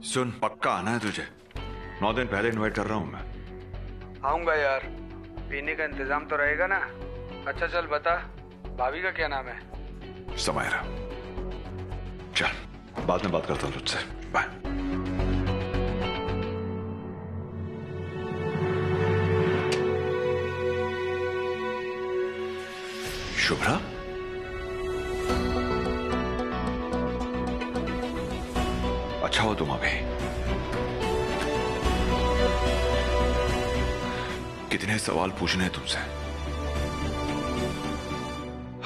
सुन, पक्का आना है तुझे। 9 दिन पहले इनवाइट कर रहा हूँ मैं। आऊंगा यार, पीने का इंतजाम तो रहेगा ना। अच्छा चल बता, भाभी का क्या नाम है? समायरा। चल बाद में बात करता हूँ तुझसे, बाय। शुभ्रा, अच्छा हो तुम अभी। कितने सवाल पूछने हैं तुमसे।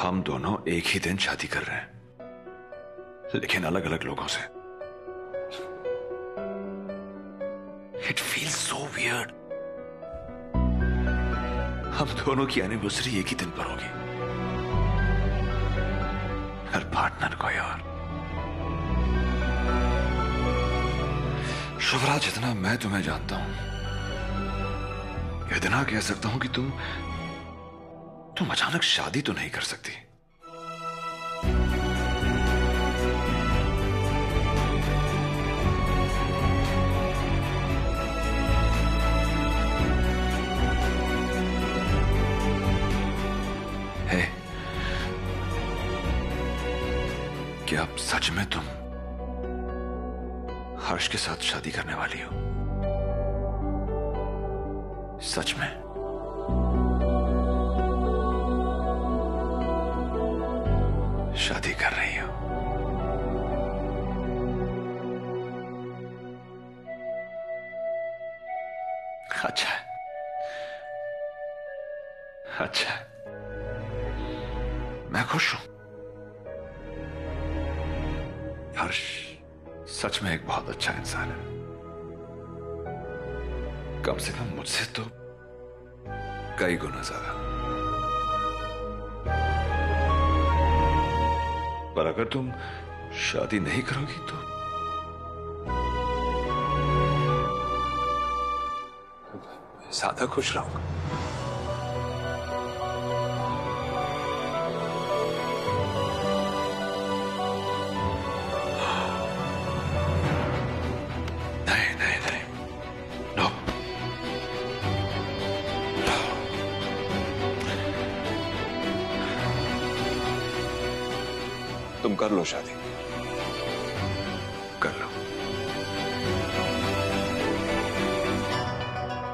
हम दोनों एक ही दिन शादी कर रहे हैं, लेकिन अलग अलग लोगों से। It feels so weird. हम दोनों की एनिवर्सरी एक ही दिन पर होगी, हर पार्टनर कोई और। शुभ्रा, जितना मैं तुम्हें जानता हूं, इतना कह सकता हूं कि तुम अचानक शादी तो नहीं कर सकती। है क्या अब सच में तुम हर्ष के साथ शादी करने वाली हो? सच में? शादी कर रही हो? अच्छा है, अच्छा है। मैं खुश हूं। हर्ष सच में एक बहुत अच्छा इंसान है, कम से कम मुझसे तो कई गुना ज्यादा। पर अगर तुम शादी नहीं करोगी तो ज्यादा खुश रहूंगा। नहीं नहीं नहीं, नो। तुम कर लो शादी, कर लो।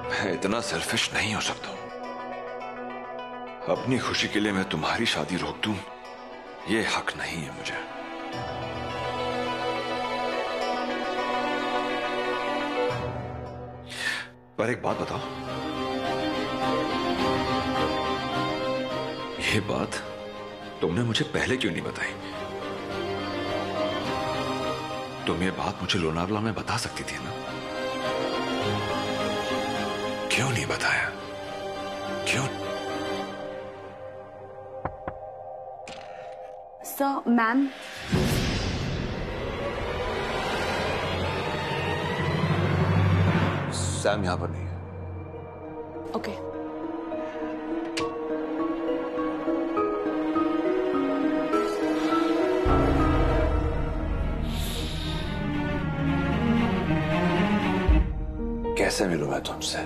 मैं इतना सेल्फिश नहीं हो सकता। अपनी खुशी के लिए मैं तुम्हारी शादी रोक दूं, ये हक नहीं है मुझे। पर एक बात बताओ, ये बात तुमने मुझे पहले क्यों नहीं बताई? तुम ये बात मुझे लोनावला में बता सकती थी ना, क्यों नहीं बताया? क्यों? Sir, ma'am. सैम यहां पर नहीं है। ओके। कैसे मिलूं मैं तुमसे?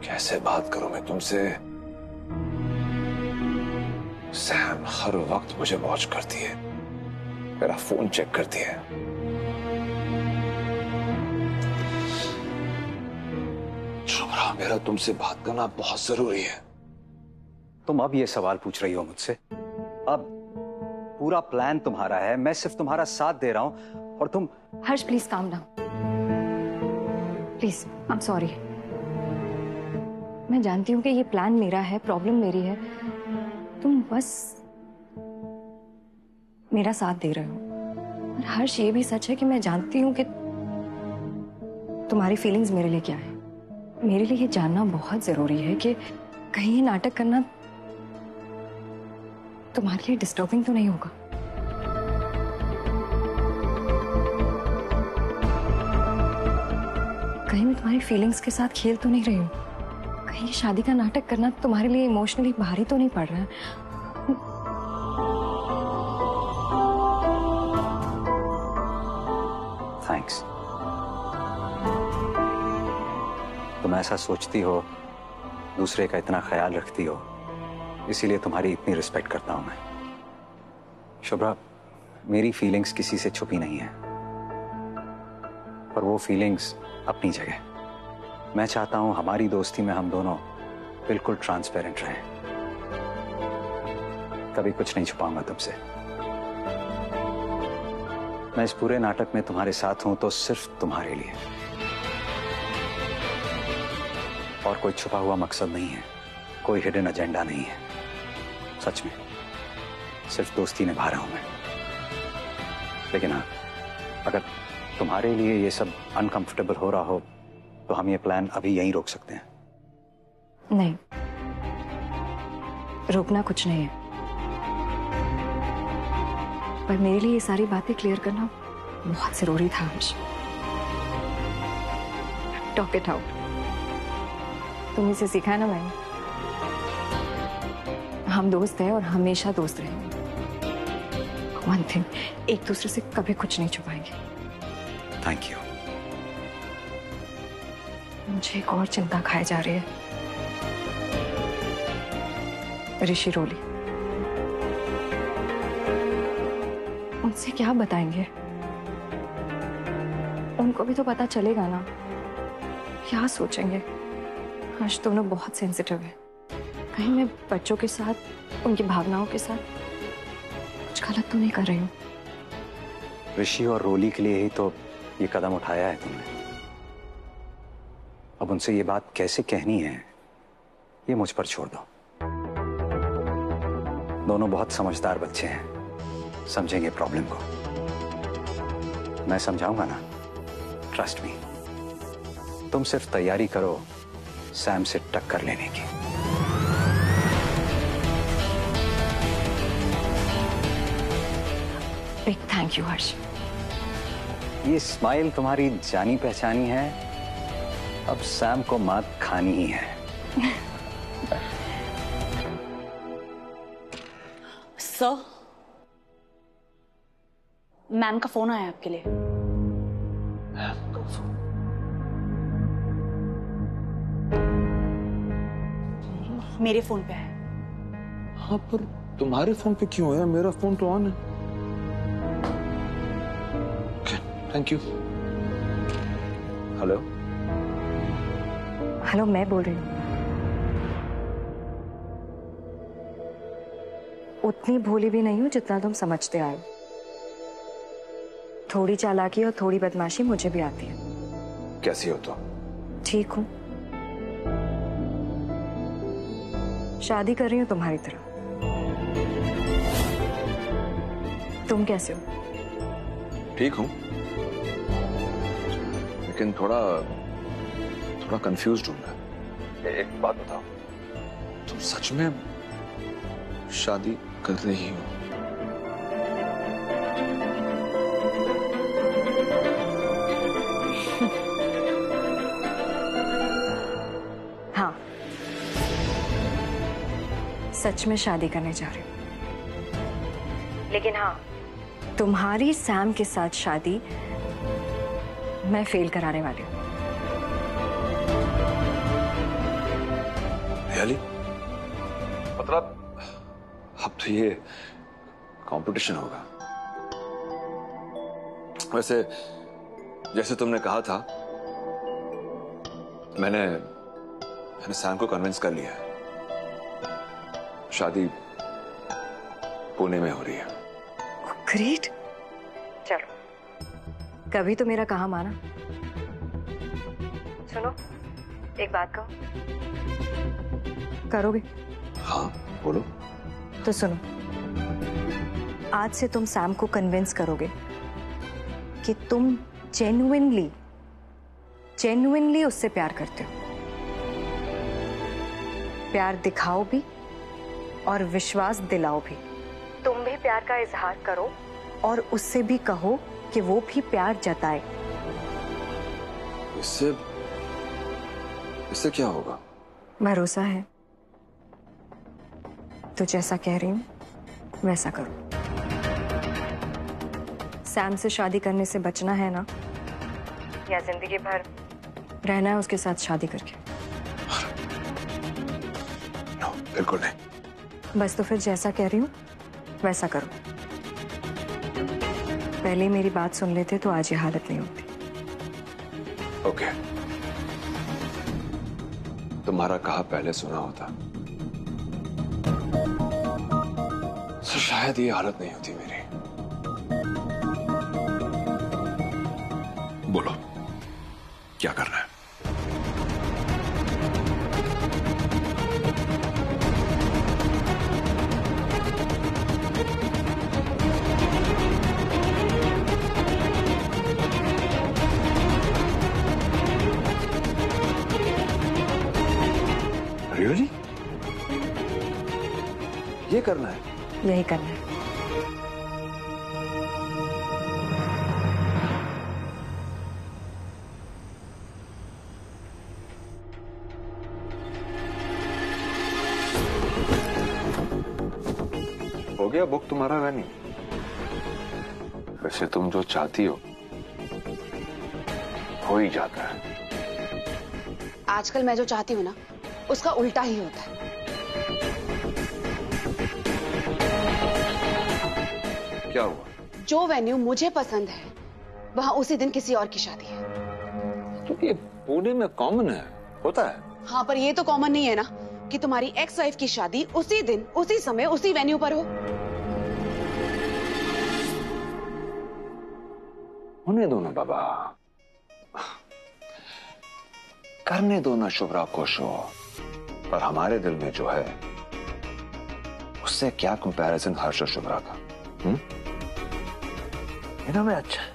कैसे बात करूं मैं तुमसे? सैम हर वक्त मुझे वॉच करती है, मेरा फोन चेक करती है। शुभ्रा, मेरा तुमसे बात करना बहुत जरूरी है। तुम अब ये सवाल पूछ रही हो मुझसे? अब पूरा प्लान तुम्हारा है, मैं सिर्फ तुम्हारा साथ दे रहा हूं और तुम। Harsh, please calm down. Please, I am sorry. मैं जानती हूँ कि ये प्लान मेरा है, प्रॉब्लम मेरी है। तुम बस मेरा साथ दे रहे हो। और हर्ष, ये भी सच है कि मैं जानती हूँ कि तुम्हारी फीलिंग्स मेरे लिए क्या है। मेरे लिए ये जानना बहुत जरूरी है कि कहीं ये नाटक करना तुम्हारे लिए डिस्टर्बिंग तो नहीं होगा। कहीं मैं तुम्हारी फीलिंग्स के साथ खेल तो नहीं रही हूँ? कहीं शादी का नाटक करना तुम्हारे लिए इमोशनली भारी तो नहीं पड़ रहा है? तुम ऐसा सोचती हो, दूसरे का इतना ख्याल रखती हो, इसीलिए तुम्हारी इतनी रिस्पेक्ट करता हूं मैं। शुभ्रा, मेरी फीलिंग्स किसी से छुपी नहीं है, पर वो फीलिंग्स अपनी जगह। मैं चाहता हूं हमारी दोस्ती में हम दोनों बिल्कुल ट्रांसपेरेंट रहें। कभी कुछ नहीं छुपाऊंगा तुमसे। मैं इस पूरे नाटक में तुम्हारे साथ हूं तो सिर्फ तुम्हारे लिए, और कोई छुपा हुआ मकसद नहीं है, कोई हिडन एजेंडा नहीं है। सच में सिर्फ दोस्ती निभा रहा हूं मैं। लेकिन हाँ, अगर तुम्हारे लिए ये सब अनकंफर्टेबल हो रहा हो तो हम ये प्लान अभी यहीं रोक सकते हैं। नहीं, रोकना कुछ नहीं है, पर मेरे लिए ये सारी बातें क्लियर करना बहुत जरूरी था हर्ष। Talk it out. तुम इसे सीखा है ना मैंने। हम दोस्त हैं और हमेशा दोस्त रहेंगे। वन थिंग, एक दूसरे से कभी कुछ नहीं छुपाएंगे। Thank you. मुझे एक और चिंता खाई जा रही है। ऋषि रोली, उनसे क्या बताएंगे? उनको भी तो पता चलेगा ना। क्या सोचेंगे? हर्ष, दोनों बहुत सेंसिटिव है। कहीं मैं बच्चों के साथ, उनकी भावनाओं के साथ कुछ गलत तो नहीं कर रही हूँ? ऋषि और रोली के लिए ही तो ये कदम उठाया है तुमने। अब उनसे ये बात कैसे कहनी है, ये मुझ पर छोड़ दो। दोनों बहुत समझदार बच्चे हैं, समझेंगे प्रॉब्लम को। मैं समझाऊंगा ना, ट्रस्ट मी। तुम सिर्फ तैयारी करो सैम से टक्कर लेने की। बिग थैंक यू हर्ष। ये स्माइल तुम्हारी जानी पहचानी है, अब सैम को मात खानी ही है। सर, मैम का फोन आया आपके लिए। मेरे फोन पे है। हाँ, पर तुम्हारे फोन पे क्यों है? मेरा फोन तो ऑन है। Thank you. हेलो हेलो, मैं बोल रही हूँ। उतनी भोली भी नहीं हूं जितना तुम समझते आए हो। थोड़ी चालाकी और थोड़ी बदमाशी मुझे भी आती है। कैसी हो तुम? ठीक हूं। शादी कर रही हूं तुम्हारी तरह। तुम कैसे हो? ठीक हूं, लेकिन थोड़ा कंफ्यूज्ड हूं मैं। एक बात बताओ, तुम सच में शादी कर रही हो? हाँ, सच में शादी करने जा रही हूँ। लेकिन हाँ, तुम्हारी सैम के साथ शादी मैं फेल कराने वाली हूँ। रियली? मतलब अब तो ये कंपटीशन होगा। वैसे जैसे तुमने कहा था, मैंने सैम को कन्विंस कर लिया है। शादी पुणे में हो रही है। ग्रेट। चलो, कभी तो मेरा कहा माना। सुनो, एक बात कहूं, करोगे? हाँ, बोलो। तो सुनो, आज से तुम सैम को कन्विंस करोगे कि तुम जेन्युइनली उससे प्यार करते हो। प्यार दिखाओ भी और विश्वास दिलाओ भी। तुम भी प्यार का इजहार करो और उससे भी कहो कि वो भी प्यार जताए। इससे क्या होगा? भरोसा है तो जैसा कह रही हूं वैसा करो। सैम से शादी करने से बचना है ना, या जिंदगी भर रहना है उसके साथ शादी करके? बिल्कुल नहीं। बस तो फिर जैसा कह रही हूँ वैसा करो। पहले मेरी बात सुन लेते तो आज ये हालत नहीं होती। ओके, तुम्हारा कहा पहले सुना होता तो शायद ये हालत नहीं होती मेरी। बोलो क्या करना है? रियली? ये करना है? यही करना है। हो गया बुक तुम्हारा वेन्यू। वैसे तुम जो चाहती हो ही जाता है। आजकल मैं जो चाहती हूँ ना उसका उल्टा ही होता है। क्या हुआ? जो वेन्यू मुझे पसंद है वहां उसी दिन किसी और की शादी है। तो ये पुणे में कॉमन है, होता है। हाँ, पर ये तो कॉमन नहीं है ना कि तुम्हारी एक्स वाइफ की शादी उसी दिन, उसी समय, उसी वेन्यू पर हो। होने दो ना बाबा, करने दो ना शुभ्रा को शो। पर हमारे दिल में जो है उससे क्या कंपैरिजन हर्ष और शुभ्रा का? इन्हों में अच्छा है,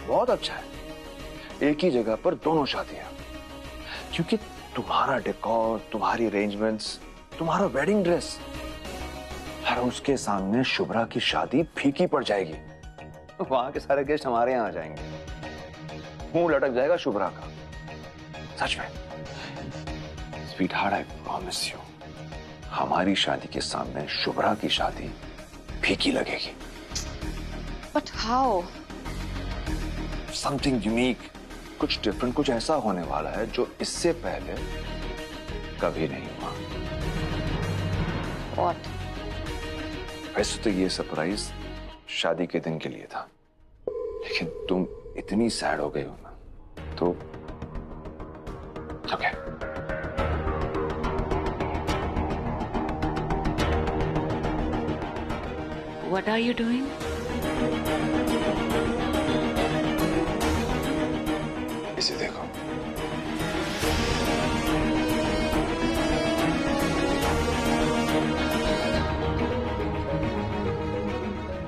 बहुत अच्छा है। एक ही जगह पर दोनों शादियां, क्योंकि तुम्हारा डेकोर, तुम्हारी अरेंजमेंट्स, तुम्हारा वेडिंग ड्रेस, हर उसके सामने शुभ्रा की शादी फीकी पड़ जाएगी। वहां के सारे गेस्ट हमारे यहां आ जाएंगे, मुंह लटक जाएगा शुभ्रा का। सच में स्वीटहार्ट, आई प्रॉमिस यू, हमारी शादी के सामने शुभ्रा की शादी फीकी लगेगी। But how? समथिंग यूनिक, कुछ डिफरेंट, कुछ ऐसा होने वाला है जो इससे पहले कभी नहीं हुआ। What? वैसे तो ये सरप्राइज शादी के दिन के लिए था, लेकिन तुम इतनी सैड हो गई हो ना, तो okay. What are you doing? इसे देखो।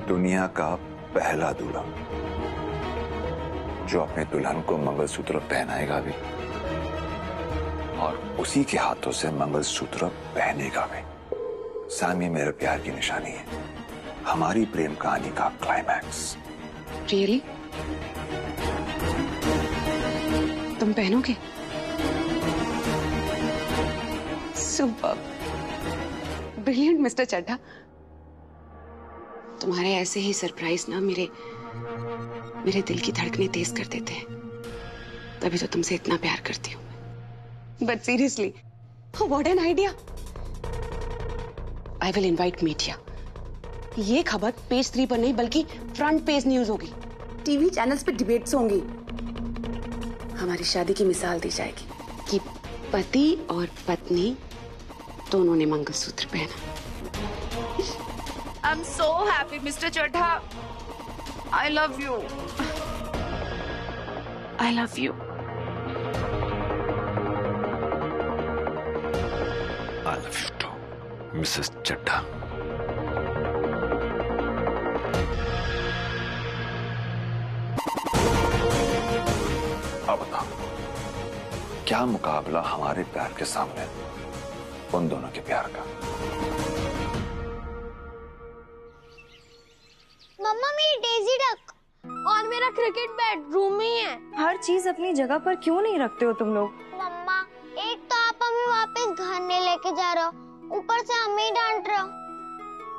दुनिया का पहला दूल्हा जो अपने दुल्हन को मंगलसूत्र पहनाएगा भी और उसी के हाथों से मंगलसूत्र पहनेगा भी। सैम, ये मेरे प्यार की निशानी है, हमारी प्रेम कहानी का क्लाइमैक्स। Really? तुम पहनोगे? Super, brilliant mister Chadha. तुम्हारे ऐसे ही सरप्राइज ना मेरे दिल की धड़कनें तेज कर देते हैं। तभी तो तुमसे इतना प्यार करती हूँ। But seriously, what an idea. I will invite media. ये खबर पेज 3 पर नहीं बल्कि फ्रंट पेज न्यूज होगी। टीवी चैनल्स पे डिबेट्स होंगी। हमारी शादी की मिसाल दी जाएगी कि पति और पत्नी दोनों ने मंगलसूत्र पहना। I'm so happy, Mr. Chadha. I love you. I love you. I love you too, Mrs. Chadha. अब बताओ, क्या मुकाबला हमारे प्यार के सामने उन दोनों के प्यार का? मम्मा, मेरी डेजी डक और मेरा क्रिकेट बैट रूम में ही है। हर चीज अपनी जगह पर क्यों नहीं रखते हो तुम लोग? मम्मा, एक तो आप हमें वापस घर नहीं लेके जा रहे हो, ऊपर से हमें ही डांट रहे हो।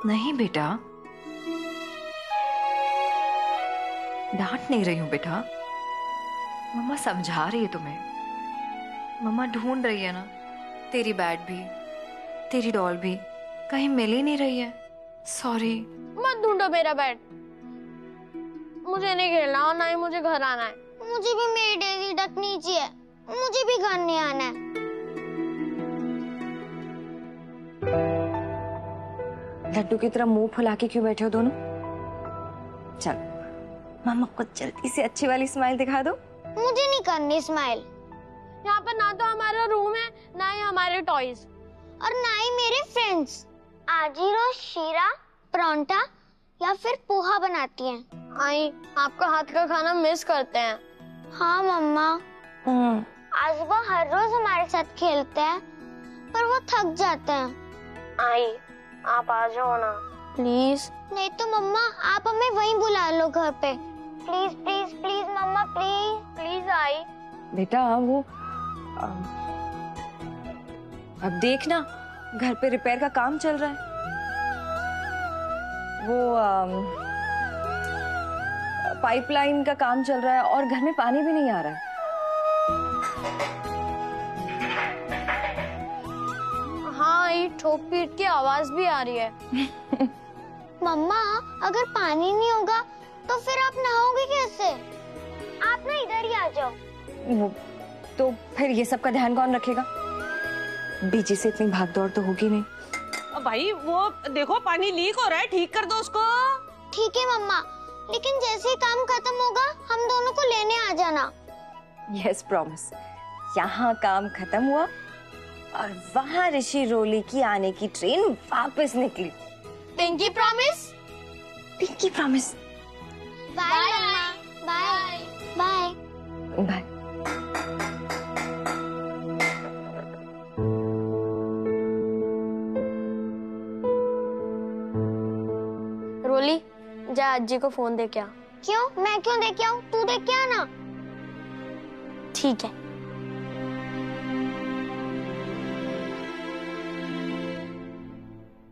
नहीं बेटा, डांट नहीं रही हूँ बेटा, मम्मा समझा रही है तुम्हें। मम्मा ढूंढ रही है ना तेरी बैट भी, तेरी डॉल भी कहीं मिल ही नहीं रही है। सॉरी। मत ढूंढो मेरा बैट, मुझे नहीं खेलना और ना ही मुझे घर आना है। मुझे भी मेरी डेजी डक नीचे है, मुझे भी घर नहीं आना है। लड्डू की तरह मुंह फुला के क्यों बैठे हो दोनों? चल मामा को जल्दी से अच्छी वाली स्माइल दिखा दो। मुझे नहीं करनी स्माइल। यहाँ पर ना तो हमारा रूम है, ना ही हमारे टॉयज, और ना ही मेरे फ्रेंड्स। आज ही रोज शीरा, परांठा या फिर पोहा बनाती हैं। आई आपका हाथ का खाना मिस करते हैं। हाँ मम्मा, आज वो हर रोज हमारे साथ खेलते हैं, पर वो थक जाते हैं। आई आप आ जाओ ना प्लीज। नहीं तो मम्मा आप हमें वहीं बुला लो घर पे। प्लीज प्लीज प्लीज मम्मा प्लीज प्लीज आई। बेटा वो अब देखना घर पे रिपेयर का काम चल रहा है। वो पाइपलाइन का काम चल रहा है और घर में पानी भी नहीं आ रहा है। हाँ ये ठोक पीट की आवाज भी आ रही है। मम्मा अगर पानी नहीं होगा तो फिर आप नहाओगे कैसे? आप ना इधर ही आ जाओ। तो फिर ये सब का ध्यान कौन रखेगा? बीजी से इतनी भाग दौड़ तो होगी नहीं। भाई वो देखो पानी लीक हो रहा है, ठीक कर दो उसको। ठीक है मम्मा, लेकिन जैसे ही काम खत्म होगा हम दोनों को लेने आ जाना। Yes promise. यहाँ काम खत्म हुआ और वहाँ ऋषि रोली की आने की ट्रेन वापस निकली। Pinky promise. Pinky promise. Bye mamma. Bye bye bye. Roli जा अज्जी को फोन दे के आ। क्यों? मैं क्यों दे के आऊं? तू दे के आना। ठीक है।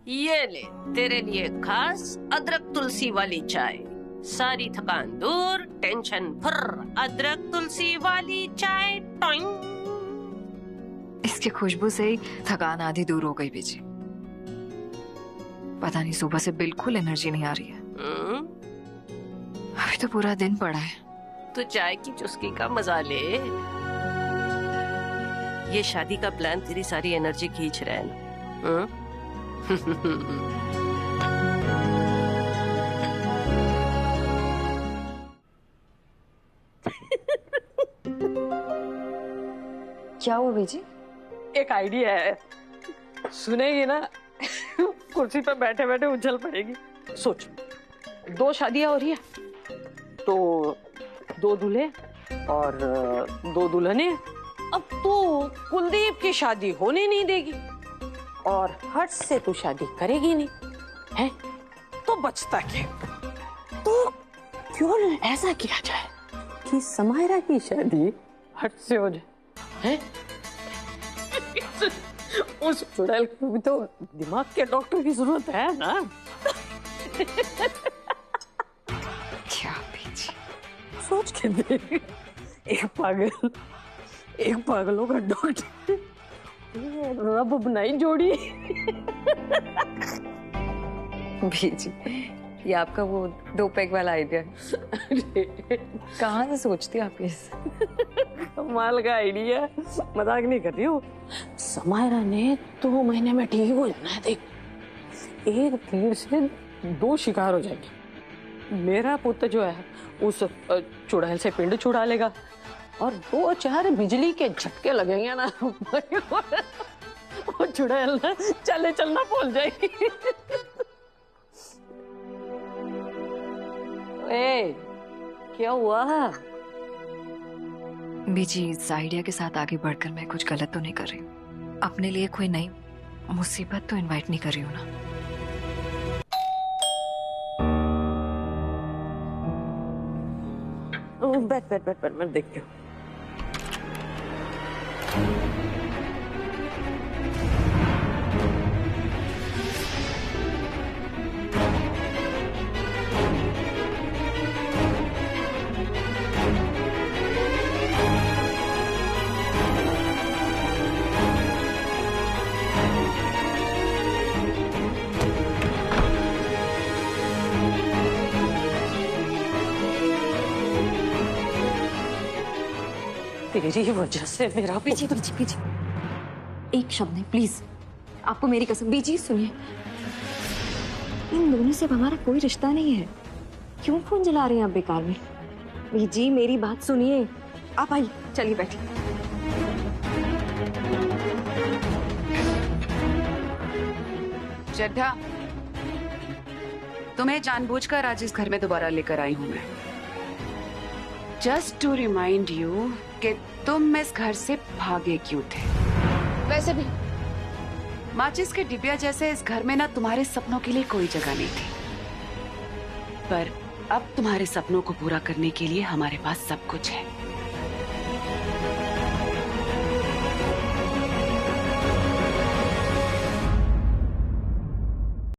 ये ले तेरे लिए खास अदरक तुलसी वाली चाय, सारी थकान दूर, टेंशन फुर्र। अदरक तुलसी वाली चाय टॉइंग। इसकी खुशबू से ही थकान आधी दूर हो गई बीजी। पता नहीं सुबह से बिल्कुल एनर्जी नहीं आ रही है। अभी तो पूरा दिन पड़ा है। तू चाय की चुस्की का मजा ले। ये शादी का प्लान तेरी सारी एनर्जी खींच रहा है ना। क्या हुआ बीजी? एक आइडिया है, सुनेगी ना कुर्सी पर बैठे बैठे उछल पड़ेगी। सोच, 2 शादियां हो रही है तो 2 दूल्हे और 2 दुल्हने। अब तू कुलदीप की शादी होने नहीं देगी और हर्ष से तू शादी करेगी नहीं है, तो बचता क्या? तो क्यों न ऐसा किया जाए कि समायरा की शादी हर्ष से हो जाए, है? उस चुड़ैल को भी तो दिमाग के डॉक्टर की जरूरत है ना। क्या बीजी? सोच के देख, एक पागलों का डॉक्टर, रब बनाई जोड़ी। बीजी ये आपका वो 2 पैग वाला आइडिया है। कहाँ से सोचती आप ये? कमाल का आइडिया, मजाक नहीं कर रही हूँ। समायरा ने 2 महीने में ठीक हो जाना है। देख, एक तीर से 2 शिकार हो जाएंगे। मेरा पुत्र जो है उस चुड़ैल से पिंड छुड़ा लेगा और 2-4 बिजली के झटके लगेंगे ना, वो चुड़ैल ना चलना भूल जाएगी। ए, क्या हुआ? बीजी इस आइडिया के साथ आगे बढ़कर मैं कुछ गलत तो नहीं कर रही हूँ? अपने लिए कोई नई मुसीबत तो इनवाइट नहीं कर रही हूँ ना? बैठ मैं देखती हूँ। तेरी वजह से मेरा बीजी बीजी बीजी, एक शब्द नहीं प्लीज, आपको मेरी कसम। बीजी सुनिए, इन दोनों से हमारा कोई रिश्ता नहीं है, क्यों फोन जला रहे हैं आप बेकार में? बीजी मेरी बात सुनिए, आप आइए, चलिए बैठिए। चड्ढा, तुम्हें जानबूझकर आज इस घर में दोबारा लेकर आई हूं मैं, जस्ट टू रिमाइंड यू कि तुम इस घर से भागे क्यों थे। वैसे भी माचिस के डिबिया जैसे इस घर में ना तुम्हारे सपनों के लिए कोई जगह नहीं थी, पर अब तुम्हारे सपनों को पूरा करने के लिए हमारे पास सब कुछ है।